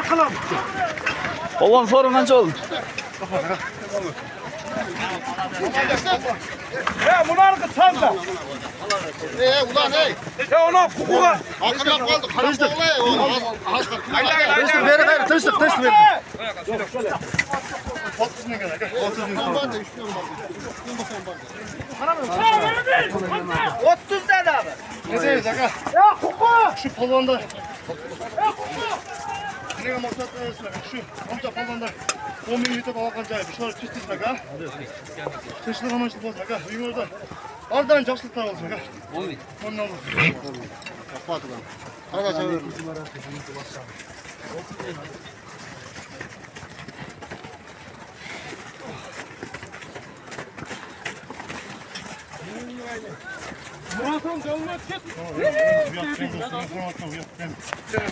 kalam. Polvon sorun qancha oldu? Bunlarga tanda. Ulan ey. Ona hukuka. Akırlap kaldı. Karıştık. Tırıştık beri hayır tırıştık beri. 30 tane abi. Ne deriz aga? Ya hukuku. Şu polvonda. Ne maksat arasında şu amca polvonda 10 bin litre algan joyi şular tüstüsün aga. Tırışlık amaçlı bolsun aga. Uyumurda. Ardan жақсылықтар болсын aga. 10 bin. 10 bin olsun. Kapatı lan. Hadi çevir. Murat'ın canına çık. Yok,